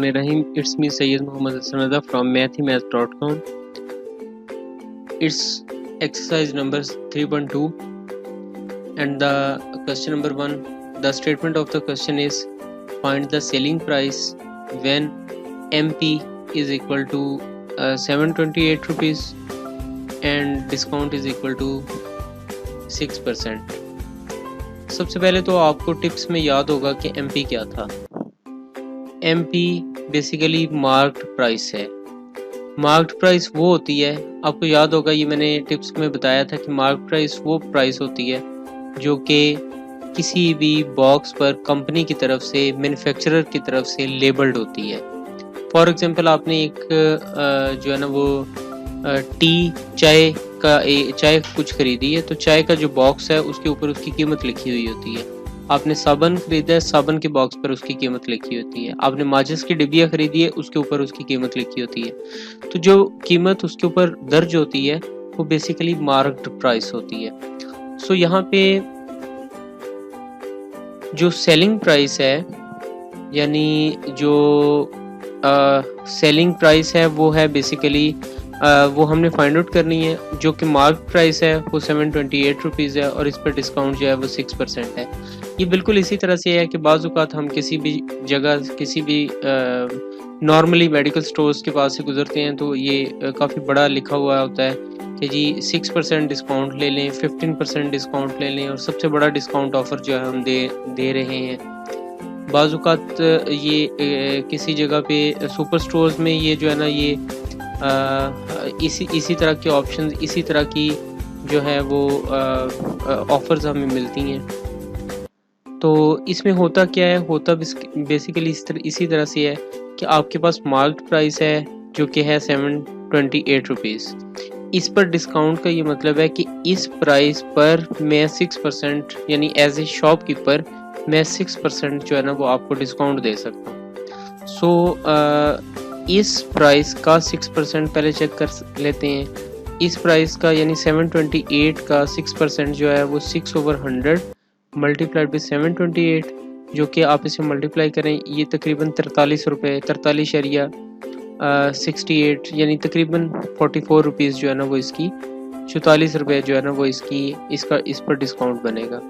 Bismillahirrahmanirrahim. It's me Sayyid Muhammad Sanada from mathemath.com. It's exercise number 3.2 and the question number 1. The statement of the question is find the selling price when MP is equal to 728 rupees and discount is equal to 6%. सबसे पहले तो आपको tips में याद होगा कि MP क्या था। MP बेसिकली मार्क्ड प्राइस है। मार्क्ड प्राइस वो होती है, आपको याद होगा ये मैंने टिप्स में बताया था कि मार्क्ड प्राइस वो प्राइस होती है जो कि किसी भी बॉक्स पर कंपनी की तरफ से, मैन्युफैक्चरर की तरफ से लेबल्ड होती है। फॉर एग्जांपल आपने एक जो है ना वो चाय कुछ खरीदी है, तो चाय का जो बॉक्स है उसके ऊपर उसकी कीमत लिखी हुई होती है। आपने साबुन खरीदा है, साबुन के बॉक्स पर उसकी कीमत लिखी होती है। आपने माचिस की डिब्बियाँ खरीदी है, उसके ऊपर उसकी कीमत लिखी होती है। तो जो कीमत उसके ऊपर दर्ज होती है वो बेसिकली मार्क्ड प्राइस होती है। सो यहाँ पे जो सेलिंग प्राइस है, यानी जो सेलिंग प्राइस है वो है बेसिकली वो हमने फाइंड आउट करनी है। जो कि मार्क प्राइस है वो 728 रुपीज़ है और इस पर डिस्काउंट जो है वो 6% है। ये बिल्कुल इसी तरह से है कि बाज़ औक़ात हम किसी भी जगह, किसी भी नॉर्मली मेडिकल स्टोर्स के पास से गुजरते हैं तो ये काफ़ी बड़ा लिखा हुआ होता है कि जी 6% डिस्काउंट ले लें, 15% डिस्काउंट ले लें और सबसे बड़ा डिस्काउंट ऑफ़र जो है हम दे रहे हैं। बाज़ औक़ात ये किसी जगह पे सुपर स्टोर्स में ये जो है ना ये इसी तरह के ऑप्शन, इसी तरह की जो है वो ऑफ़र्स हमें मिलती हैं। तो इसमें होता क्या है, होता बेसिकली इसी तरह से है कि आपके पास मार्क्ड प्राइस है जो कि है 728 रुपीज़। इस पर डिस्काउंट का ये मतलब है कि इस प्राइस पर मैं 6% यानी एज ए शॉपकीपर मैं 6% जो है ना वो आपको डिस्काउंट दे सकता हूँ। सो इस प्राइस का 6% पहले चेक कर लेते हैं। इस प्राइस का यानी 728 का 6% जो है वो 6/100 मल्टीप्लाइड बाई 728, जो कि आप इसे मल्टीप्लाई करें ये तकरीबन 43 रुपये, 43.68 यानी तकरीबन 44 रुपीज़ जो है ना वो इसकी 44 रुपये जो है ना वो इस पर डिस्काउंट बनेगा।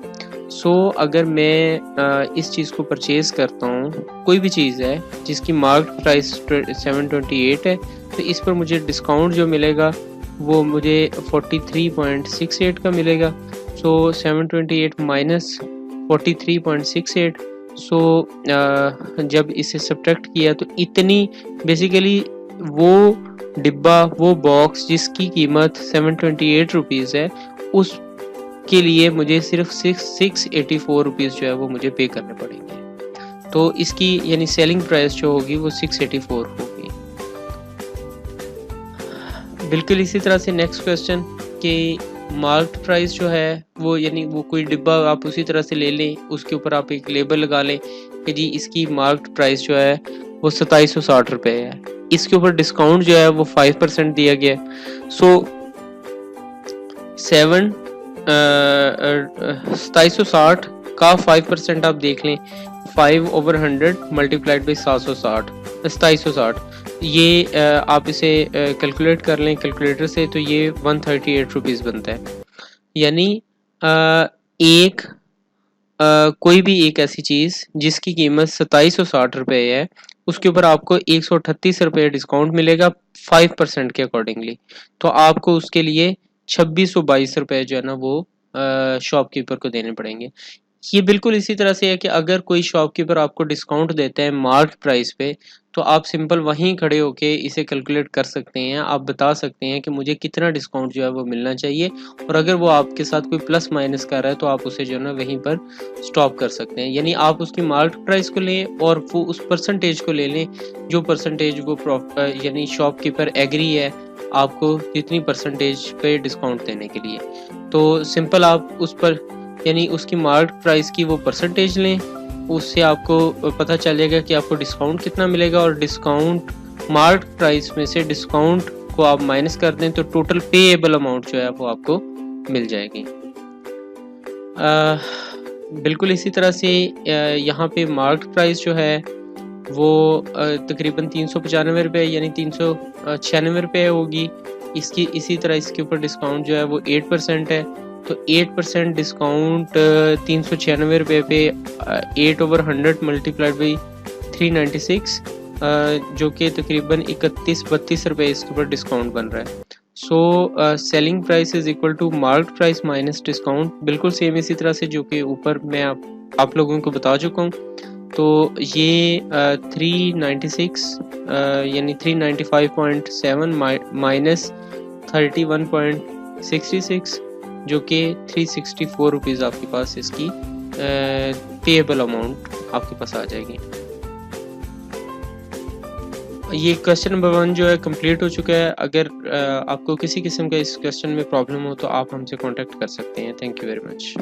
सो अगर मैं इस चीज़ को परचेज़ करता हूँ, कोई भी चीज़ है जिसकी मार्केट प्राइस 728 है, तो इस पर मुझे डिस्काउंट जो मिलेगा वो मुझे 43.68 का मिलेगा। सो 728 माइनस 43.68, सो जब इसे सब्ट्रैक्ट किया तो इतनी बेसिकली वो डिब्बा, वो बॉक्स जिसकी कीमत 728 रुपीज़ है, उस के लिए मुझे सिर्फ 684 रुपीज़ जो है वो मुझे पे करने पड़ेंगे। तो इसकी यानी सेलिंग प्राइस जो होगी वो 684 होगी। बिल्कुल इसी तरह से नेक्स्ट क्वेश्चन कि मार्क्ड प्राइस जो है वो यानी वो कोई डिब्बा आप उसी तरह से ले लें, उसके ऊपर आप एक लेबल लगा लें कि जी इसकी मार्क्ड प्राइस जो है वो 2760 रुपये है। इसके ऊपर डिस्काउंट जो है वो 5% दिया गया। सो 2760 का 5% आप देख लें, 5/100 मल्टीप्लाइड बाई 2760 ये आप इसे कैलकुलेट कर लें कैलकुलेटर से, तो ये 138 रुपीज़ बनता है। यानी कोई भी एक ऐसी चीज़ जिसकी कीमत 2760 रुपये है, उसके ऊपर आपको 138 रुपये डिस्काउंट मिलेगा 5% के अकॉर्डिंगली। तो आपको उसके लिए 2622 रुपये जो है ना वो शॉपकीपर को देने पड़ेंगे। ये बिल्कुल इसी तरह से है कि अगर कोई शॉपकीपर आपको डिस्काउंट देता है मार्क प्राइस पे, तो आप सिंपल वहीं खड़े होके इसे कैलकुलेट कर सकते हैं। आप बता सकते हैं कि मुझे कितना डिस्काउंट जो है वो मिलना चाहिए, और अगर वो आपके साथ कोई प्लस माइनस कर रहा है तो आप उसे जो है ना वहीं पर स्टॉप कर सकते हैं। यानी आप उसकी मार्क प्राइस को लें और वो उस परसेंटेज को ले लें जो परसेंटेज वो यानी शॉपकीपर एग्री है आपको जितनी परसेंटेज पे डिस्काउंट देने के लिए। तो सिंपल आप उस पर यानी उसकी मार्क प्राइस की वो परसेंटेज लें, उससे आपको पता चल जाएगा कि आपको डिस्काउंट कितना मिलेगा, और डिस्काउंट मार्क प्राइस में से डिस्काउंट को आप माइनस कर दें तो टोटल पेएबल अमाउंट जो है वो आपको मिल जाएगी। बिल्कुल इसी तरह से यहाँ पे मार्क प्राइस जो है वो तकरीबन 395 यानी 396 होगी। इसकी इसी तरह इसके ऊपर डिस्काउंट जो है वो 8% है। तो 8% डिस्काउंट 396 पे 8/100 मल्टीप्लाइड बाई 396 जो कि तकरीबन 31-32 रुपये इसके ऊपर डिस्काउंट बन रहा है। So selling price is equal to market price minus discount, बिल्कुल सेम इसी तरह से जो कि ऊपर मैं आप लोगों को बता चुका हूँ। तो ये 396 यानी 395.7 माइनस 31.66 जो कि 364 रुपीज़ आपके पास इसकी पेएबल अमाउंट आपके पास आ जाएगी। ये क्वेश्चन नंबर 1 जो है कंप्लीट हो चुका है। अगर आपको किसी किस्म का इस क्वेश्चन में प्रॉब्लम हो तो आप हमसे कांटेक्ट कर सकते हैं। Thank you very much.